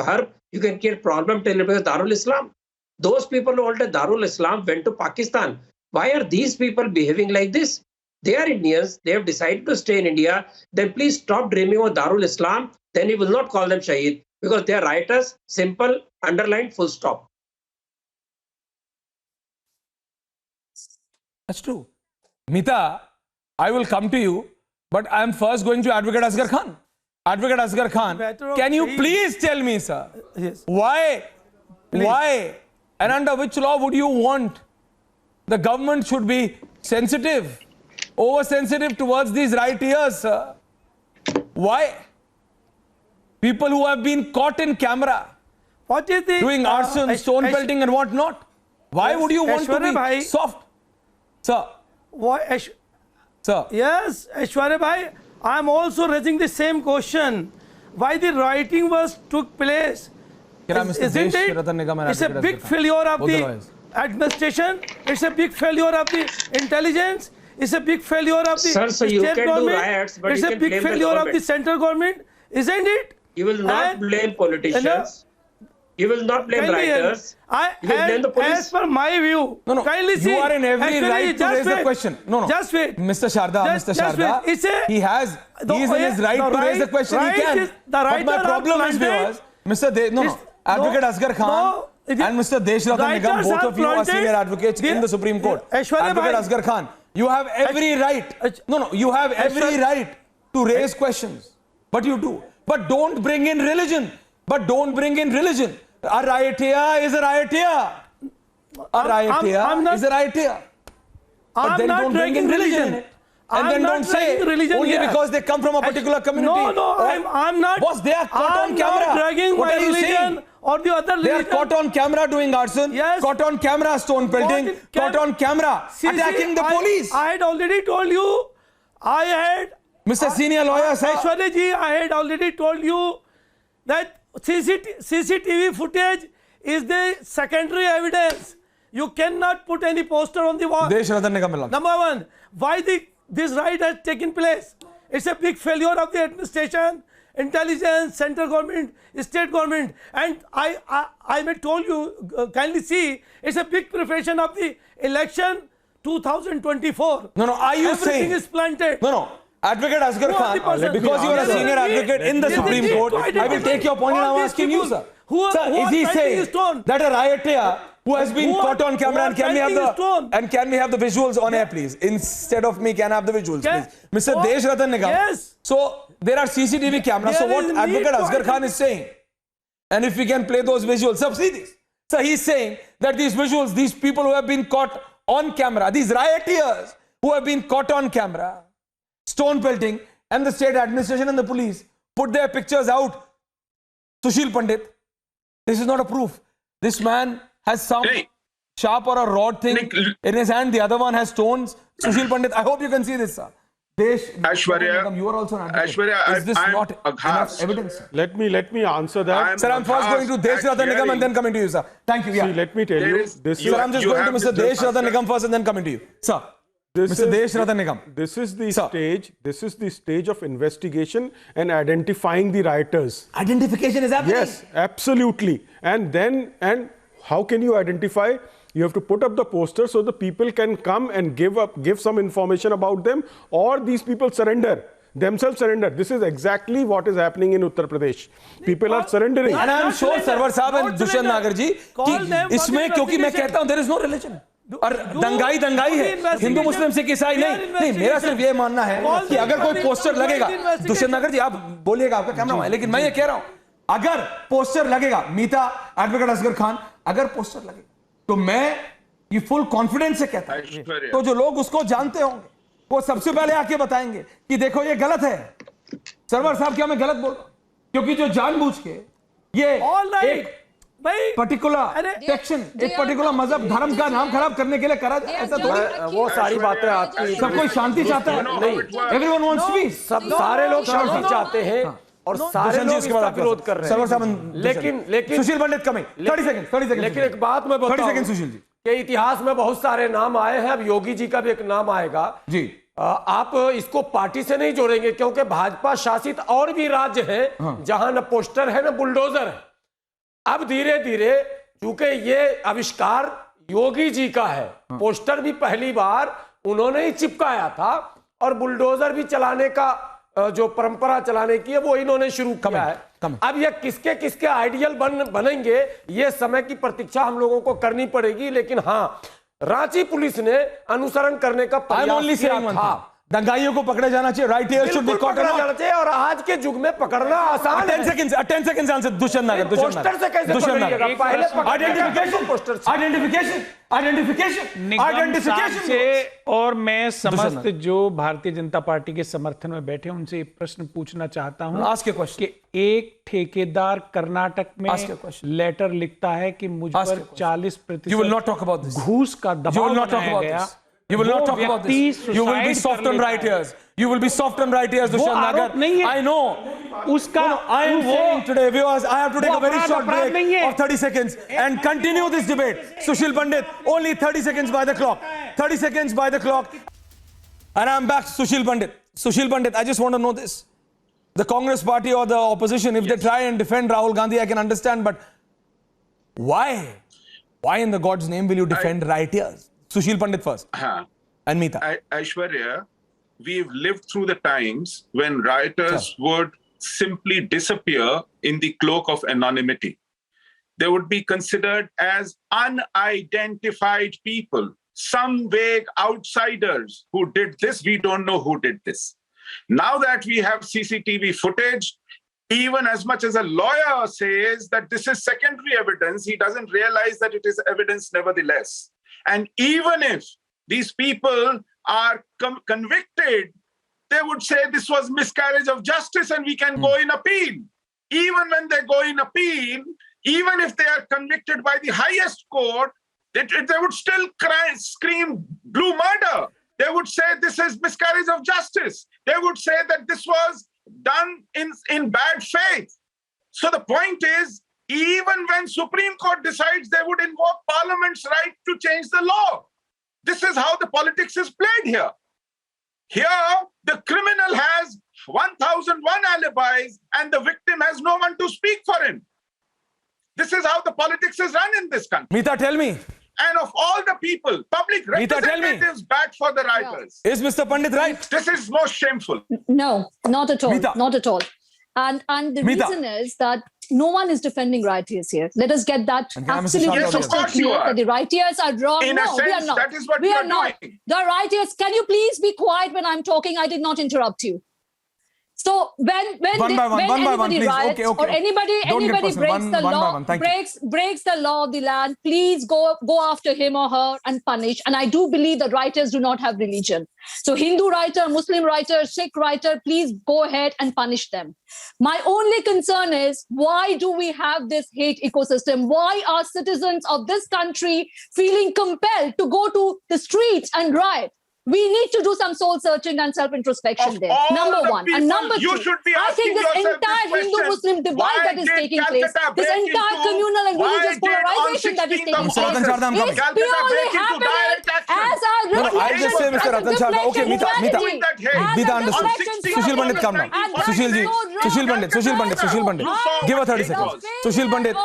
Harb. You can create problem till it becomes Darul Islam. Those people who altered Darul Islam went to Pakistan. Why are these people behaving like this? They are Indians. They have decided to stay in India. Then please stop dreaming of Darul Islam. Then we will not call them Shaheed because they are rioters. Simple, underlined, full stop. That's true. Mita, I will come to you, but I am first going to Advocate Asghar Khan. Advocate Asghar Khan, can you please tell me, sir, why and under which law would you want the government should be sensitive, oversensitive towards these rioters, sir? Why? People who have been caught in camera doing arson, stone pelting and what not. Why would you want to be soft? Sir. Why, sir. Yes, Aishwarya bhai, I am also raising the same question. Why the rioting took place? Isn't it? It's a big failure of the administration. It's a big failure of the intelligence. It's a big failure of the state government. It's a big failure of the central government. Isn't it? You will not blame politicians. You will not blame rioters. You will blame the police. As per my view, kindly see. You are in every right to raise the question. No. Just wait. Mr. Sharda, he is in his right to raise the question. He can. But my problem is, viewers, Advocate Asghar Khan and Mr. Deshratan Nigam, both of you are senior advocates in the Supreme Court. Advocate Asghar Khan, you have every right. You have every right to raise questions, but you do. But don't bring in religion. But don't bring in religion. A rioteer is a rioteer. A rioteer is a rioteer. But then don't bring in religion in it. And then don't say only because they come from a particular community. No, I'm not. Boss, they are caught on camera. I'm not dragging my religion or the other religion. They are caught on camera doing arson, caught on camera stone pelting, caught on camera attacking the police. I had already told you. Mr. Senior Lawyer, sir. Aishwarya ji, I had already told you that CCTV footage is the secondary evidence. You cannot put any poster on the wall. Number one, why this riot has taken place? It's a big failure of the administration, intelligence, central government, state government. And I may told you, kindly see, it's a big preparation of the election 2024. No, are you saying? Everything is planted. No. Advocate Asghar Khan, because you are a senior advocate in the Supreme Court, I will take your point and I'm asking you, sir. Sir, is he saying that a rioteer who has been caught on camera, and can we have the visuals on air, please? Instead of me, can I have the visuals, please? Mr. Deshratan Nigam. Yes. So there are CCTV cameras. So what Advocate Asghar Khan is saying, and if we can play those visuals, sir, see this. So he's saying that these visuals, these people who have been caught on camera, these rioters who have been caught on camera, stone pelting, and the state administration and the police put their pictures out. Sushil Pandit, this is not a proof. This man has some sharp or a rod thing in his hand. The other one has stones. Sushil Pandit, I hope you can see this, sir. Aishwarya, you are also an advocate. Is this not enough evidence, sir? Let me answer that. Sir, I'm first going to Deshratan Nigam and then coming to you, sir. Thank you. See, let me tell you. Sir, I'm just going to Mr. Deshratan Nigam first and then coming to you. Sir. Mr. Deshratan Nigam. This is the stage. This is the stage of investigation and identifying the rioters. Identification is happening. Yes, absolutely. And how can you identify? You have to put up the poster so the people can come and give some information about them, or these people themselves surrender. This is exactly what is happening in Uttar Pradesh. People are surrendering. And I'm sure Sarwar Sahab and Dushyant Nagar ji, इसमें क्योंकि मैं कहता हूं there is no religion. और दंगाई है, हिंदू मुस्लिम सिख ईसाई नहीं, मेरा सिर्फ ये मानना है कि अगर कोई पोस्टर लगेगा, दुष्यंत नगर जी आप बोलिएगा, आपका कैमरा है, लेकिन मैं ये कह रहा हूं, अगर पोस्टर लगेगा, मीता, एडवोकेट असगर खान, अगर पोस्टर लगेगा, तो मैं ये फुल कॉन्फिडेंस से कहता हूं, तो जो लोग उसको जानते होंगे, वो सबसे पहले आके बताएंगे कि देखो ये गलत है। सरवर साहब क्या मैं गलत बोल रहा हूं? क्योंकि जो जानबूझ के ये एक पर्टिकुलर सेक्शन, एक पर्टिकुलर मजहब धर्म का नाम खराब करने के लिए करा, ऐसा थोड़ी। वो सारी बातें आपकी, सब कोई शांति चाहता है, नहीं, एवरीवन वांट्स पीस, सब सारे लोग शांति चाहते हैं और सारे लोग इसका विरोध कर रहे हैं। लेकिन सुशील पंडित कमिंग 30 सेकंड, लेकिन एक बात मैं बताऊं, 30 सेकंड सुशील जी, कि इतिहास में बहुत सारे नाम आए हैं, अब योगी जी का भी एक नाम आएगा जी। आप इसको पार्टी से नहीं जोड़ेंगे, क्योंकि भाजपा शासित और भी राज्य हैं जहां न पोस्टर है न बुलडोजर है। अब धीरे धीरे चूंकि ये आविष्कार योगी जी का है, पोस्टर भी पहली बार उन्होंने ही चिपकाया था और बुलडोजर भी चलाने का जो परंपरा चलाने की है वो इन्होंने शुरू किया है। अब ये किसके किसके आइडियल बनेंगे, ये समय की प्रतीक्षा हम लोगों को करनी पड़ेगी। लेकिन हाँ, रांची पुलिस ने अनुसरण करने का प्रयास किया था। दंगाइयों को पकड़ा जाना चाहिए, राइटर्स शुड बी कॉट जाना चाहिए, और आज के युग में पकड़ना आसान है। 10 सेकंड्स आंसर दुष्यंत नागर, पोस्टर से कैसे पकड़िएगा? पहले आइडेंटिफिकेशन से। और मैं समस्त जो भारतीय जनता पार्टी के समर्थन में बैठे उनसे एक प्रश्न पूछना चाहता हूं कि एक ठेकेदार कर्नाटक में लेटर लिखता है कि मुझ पर 40% घूस का दबाव बनाया गया। You will not talk about this. You will be soft on rioters. You will be soft on rioters, Dushyant Nagar. I know. I am saying today, viewers, I have to take a very short break of 30 seconds and continue this debate. Sushil Pandit, only 30 seconds by the clock. 30 seconds by the clock. And I'm back, Sushil Pandit. Sushil Pandit, I just want to know this. The Congress party or the opposition, if they try and defend Rahul Gandhi, I can understand, but why? Why in the God's name will you defend rioters? Sushil Pandit first. And Meeta. Aishwarya, we've lived through the times when rioters would simply disappear in the cloak of anonymity. they would be considered as unidentified people, some vague outsiders who did this. We don't know who did this. Now that we have CCTV footage, even as much as a lawyer says that this is secondary evidence, he doesn't realize that it is evidence nevertheless. And even if these people are convicted, they would say this was miscarriage of justice and we can go in appeal. Even when they go in appeal, even if they are convicted by the highest court, they would still scream blue murder. They would say this is miscarriage of justice. They would say that this was done in bad faith. So the point is, even when Supreme Court decides, they would invoke Parliament's right to change the law. This is how the politics is played here. Here, the criminal has 1,001 alibis and the victim has no one to speak for him. This is how the politics is run in this country. Meeta, tell me. And of all the people, public representatives back for the rioters. Is Mr. Pandit right? This is most shameful. No, not at all. Meeta. Not at all. And the Meeta. reason is that no one is defending rioters here. Let us get that absolutely Yes, of crystal course you clear are. that the rioters are wrong. In no, a sense, we are not. that is what we you are are not. doing. The rioters, can you please be quiet when I'm talking? I did not interrupt you. So when anybody please. riots Okay. or anybody Don't get breaks personal. the One by law, one. Thank you. breaks the law of the land, please go after him or her and punish. And I do believe that rioters do not have religion. So Hindu rioter, Muslim rioter, Sikh rioter, please go ahead and punish them. My only concern is, why do we have this hate ecosystem? Why are citizens of this country feeling compelled to go to the streets and riot? We need to do some soul searching and self-introspection there. Number one. And number two, I think this entire Hindu-Muslim divide that is taking place, this entire communal and religious polarization that is taking place, is purely happening as a I'll just say, Mr. Ratan Sharda. Okay, Meeta, understood. Sushil Pandit, come down. Sushil Pandit. Give her 30 seconds. Sushil Pandit,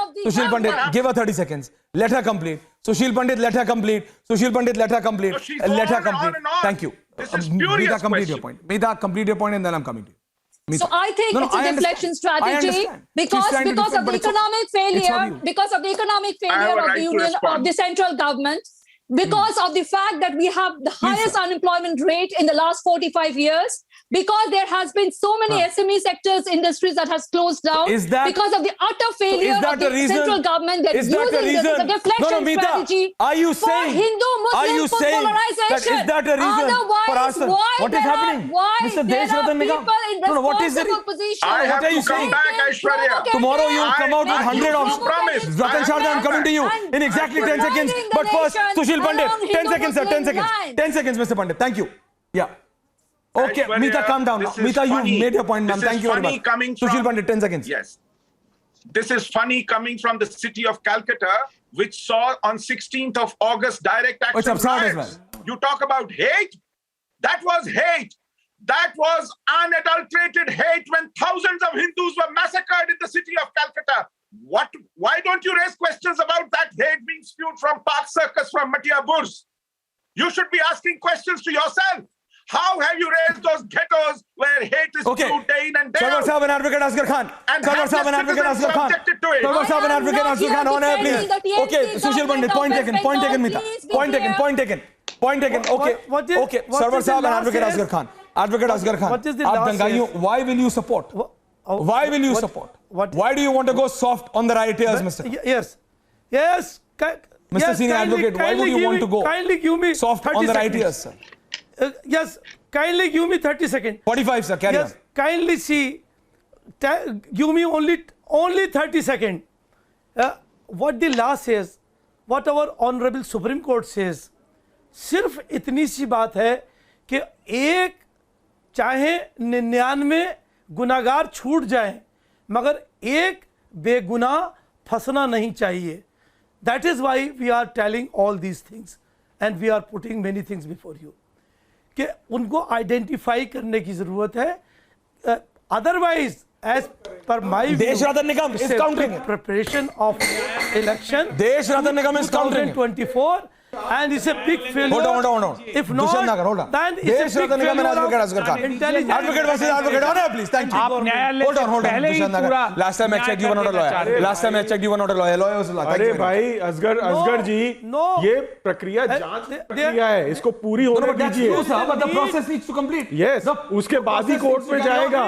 give her 30 seconds. Let her complete. Sushil Pandit, let her complete. Sushil Pandit, let her complete. Let her complete. Thank you. Meeta, complete your point. Meeta, complete your point and then I'm coming to you. Meeta. So I think it's a deflection strategy because of the economic failure, because of the economic failure of the union, of the central government, because of the fact that we have the highest unemployment rate in the last 45 years, because there has been so many SME sectors, industries that has closed down, because of the utter failure of the central government that is using this as a deflection strategy for Hindu-Muslim polarization. Is that a reason for us? What is happening? Mr. There are people in responsible positions. What are you saying? Tomorrow you will come out with 100 of Ratan Sharda, I'm coming to you in exactly 10 seconds. But first, Sushil Pandit, 10 seconds, sir, 10 seconds. 10 seconds, Mr. Pandit. Thank you. Yeah. Okay, Meeta, calm down. Meeta, you made your point, ma'am. Thank you very much. Sushil Pandit, 10 seconds. Yes. This is funny coming from the city of Calcutta, which saw on 16th of August direct action riots. You talk about hate? That was hate. That was unadulterated hate when thousands of Hindus were massacred in the city of Calcutta. Why don't you raise questions about that hate being spewed from Park Circus, from Matia Burs? You should be asking questions to yourself. How have you raised those ghettos where hate is spewed day in and day out? Sarwar Sahib and Advocate Asghar Khan. Sarwar Sahib and Advocate Asghar Khan. Sarwar Sahib and Advocate Asghar Khan, on air, please. Okay, Sushil Pandit, point taken, Meeta. Point taken. Okay. Sarwar Sahib and Advocate Asghar Khan. Advocate Asghar Khan. What is the last year? Why will you support? Why will you support? Why do you want to go soft on the rioters, Mr. Yes. Mr. Senior Advocate, why would you want to go soft on the rioters, sir? Yes, kindly give me 30 seconds. 45, sir, carry on. Kindly see, give me only 30 seconds. What the law says, what our Honorable Supreme Court says, सिर्फ इतनी सी बात है कि एक चाहे 99 गुनाहगार छूट जाएं, मगर एक बेगुनाह फंसना नहीं चाहिए. That is why we are telling all these things and we are putting many things before you. कि उनको आइडेंटिफाई करने की जरूरत है. Otherwise as per my Desh Ratan Nigam is countering preparation of election Desh Ratan Nigam is countering 2024 and it's a big failure. Hold on. If not, then it's a big failure of intelligence. Advocate versus advocate. On please. Thank you. आप न्यायालय Hold से on. पहले ही पूरा Last time I checked, you were not a lawyer. Last time I checked, you were not a lawyer. Lawyer was a lawyer. अरे भाई असगर जी, ये प्रक्रिया जांच प्रक्रिया है, इसको पूरी होने दीजिए. But the process needs to complete. Yes, उसके बाद ही कोर्ट में जाएगा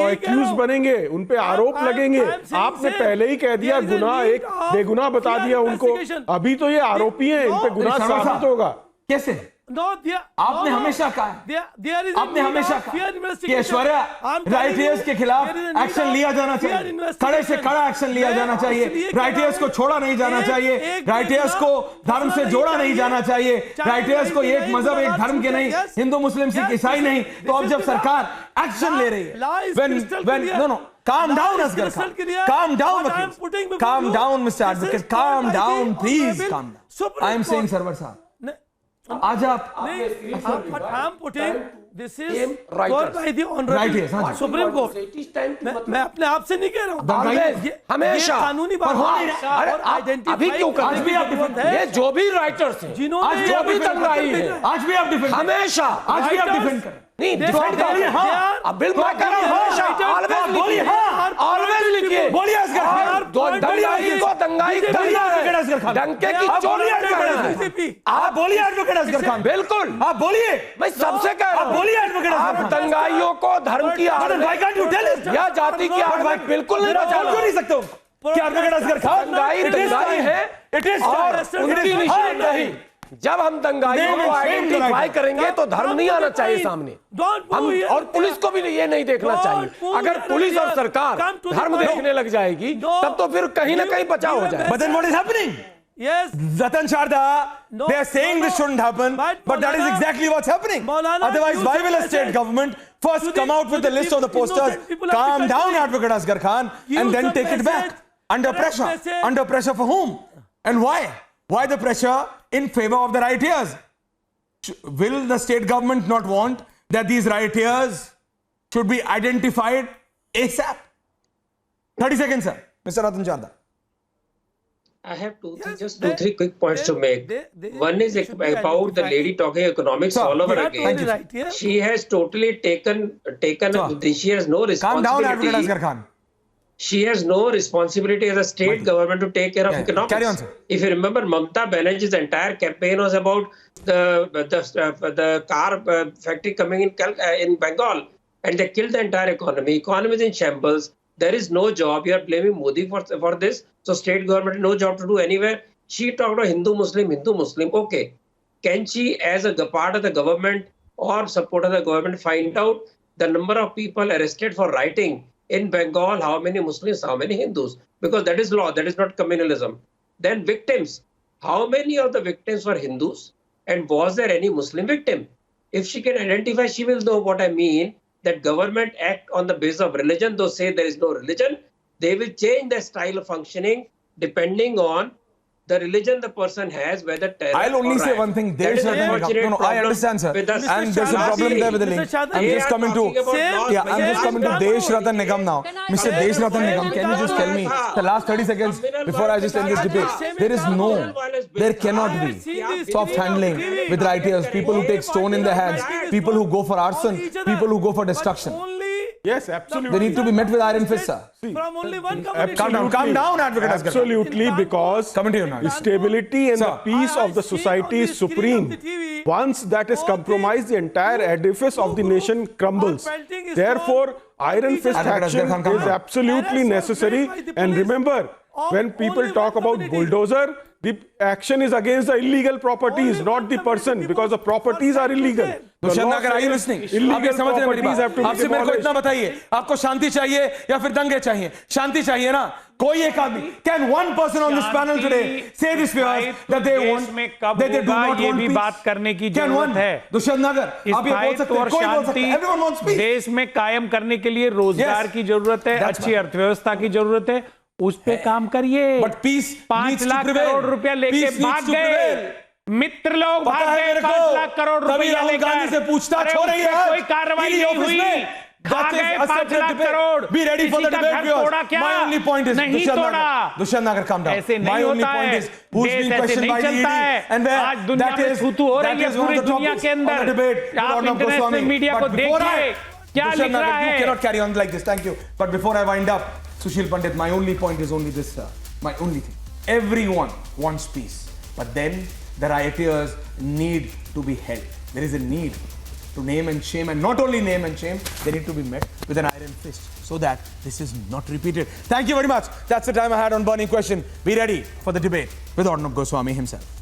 और एक्यूज बनेंगे, उन पे आरोप लगेंगे. आपने पहले ही कह दिया गुनाह एक बेगुनाह बता दिया उनको. अभी तो ये आरोपी हैं, इन पे गुनाह साबित होगा. कैसे? आपने हमेशा कहा, आपने हमेशा कहा कि ऐश्वर्या राइटर्स के खिलाफ एक्शन लिया जाना चाहिए, कड़े से कड़ा एक्शन लिया जाना चाहिए, राइटर्स को छोड़ा नहीं जाना चाहिए, राइटर्स को धर्म से जोड़ा नहीं जाना चाहिए, राइटर्स को एक मजहब एक धर्म के नहीं, हिंदू मुस्लिम सिख ईसाई नहीं. तो अब जब सरकार एक्शन ले रही है, no, calm down, Asghar Khan. Calm down, Vakil. Calm down, Mr. Advocate. Calm down, please. Calm down. I am saying, Sarwar Saab. आज आप but I'm putting this is called by the honorable Supreme Court. मैं अपने आप से नहीं कह रहा हूँ, हमेशा कानूनी बात है. अभी क्यों कर आज भी आप डिफेंड है, ये जो भी राइटर्स हैं, जिन्होंने जो भी दंगाई है, आज भी आप डिफेंड हमेशा आज भी आप डिफेंड करें. नहीं डिफेंड करिए. हाँ, अब बिल मैं कर रहा हूं. बोलिए. हाँ, ऑलवेज लिखिए. बोलिए असगर खान. दंगाई को दंगाई डंके की चोरी आप बोलिए एडवोकेट असगर खान. बिल्कुल आप बोलिए. मैं सबसे कह रहा हूं, बोलिए एडवोकेट आप दंगाइयों को धर्म की या जाति की आड़ में बिल्कुल नहीं बचा नहीं सकते हो. क्या एडवोकेट असगर खान दंगाई है, और उनकी निशान नहीं. जब हम दंगाइयों को आइडेंटिफाई करेंगे तो धर्म नहीं आना चाहिए सामने. हम और पुलिस को भी ये नहीं देखना चाहिए. अगर पुलिस और सरकार धर्म देखने लग जाएगी तब तो फिर कहीं ना कहीं बचाव हो जाएगा. But then what is happening? Yes, Ratan Sharda, they are saying this shouldn't happen, but that is exactly what's happening. Otherwise, why will a state government first come out with the list of the posters, calm down, Advocate Asghar Khan, and then take it back under pressure? Under pressure for whom? And why? Why the pressure in favor of the rioters? Will the state government not want that these rioters should be identified ASAP? 30 seconds, sir. Mr. Ratan Sharda. I have two, three quick points to make. One is about the lady talking economics all over again. She has totally taken she has no responsibility. Calm down, Advocate Asghar Khan. She has no responsibility as a state government to take care of economics. Carry on, sir. If you remember, Mamata Banerjee's entire campaign was about the car factory coming in Bengal, and they killed the entire economy. Economy is in shambles. There is no job. You are blaming Modi for this. So state government no job to do anywhere. She talked about Hindu Muslim. Okay. Can she, as a part of the government or support of the government, find out the number of people arrested for rioting in Bengal? How many Muslims, how many Hindus? Because that is law. That is not communalism. Then victims. How many of the victims were Hindus? And was there any Muslim victim? If she can identify, she will know what I mean. That government act on the basis of religion, though say there is no religion, they will change their style of functioning depending on the religion the person has, whether terror I'll only say one thing. I understand, sir. And there's a problem there with the link. I'm just coming to Desh Ratan Nigam now. Mr. Desh Ratan Nigam, can you just tell me the last 30 seconds before I just end this debate? There cannot be soft handling with rioters, people who take stone in their hands, people who go for arson, people who go for destruction. Yes, absolutely. They need to be met with iron fist, sir. From only one community. Calm down, Advocate Asghar. Absolutely, because the stability and the peace of the society is supreme. Once that is compromised, the entire edifice of the nation crumbles. Therefore, iron fist action is absolutely necessary. And remember, when people talk about bulldozer, the action is against the illegal properties, not the person, because the properties are illegal. Are you listening? आप ये समझ रहे हैं मेरी बात? आपसे मेरे को इतना बताइए, आपको शांति चाहिए या फिर दंगे चाहिए? शांति चाहिए ना? कोई एक आदमी, can one person on this panel today say this way that they want, that they do not want peace? बात करने की जरूरत है. दुष्यंत नगर, आप ये बोल सकते हैं, कोई बोल सकता है. Everyone wants peace. देश में कायम करने के लिए रोजगार की जरूरत है, अच्छी अर्थव्यवस्था की जरूरत है. उस पे काम करिए. But peace 5 लाख करोड़ रुपया लेके भाग गए. मित्र लोग भाग गए 5 लाख करोड़ रुपया लेकर. से पूछताछ हो रही है. कोई कार्रवाई नहीं हुई. खा That is गए a 5 separate lakh debate. Crore. Be ready for किसी the का debate, घर viewers. तोड़ा क्या? My only point is, नहीं तोड़ा। Dushyant Nagar, calm down. ऐसे My नहीं only होता point है। is, who's देश being ऐसे questioned नहीं by the चलता ED, है। and where आज दुनिया that में is, थू-थू हो रही that है is one पूरी of the दुनिया topics के of the अंदर। debate with आप Arnab इंटरनेशनल Goswami. मीडिया को But before देखिए क्या Dushyant लिख Nagar, रहा you है। cannot carry on like this. Thank you. But before I wind up, Sushil Pandit, my only point is only this, sir. My only thing. Everyone wants peace, but then the rioters need to be held. There is a need to name and shame, and not only name and shame, they need to be met with an iron fist so that this is not repeated. Thank you very much. That's the time I had on Burning Question. Be ready for the debate with Arnab Goswami himself.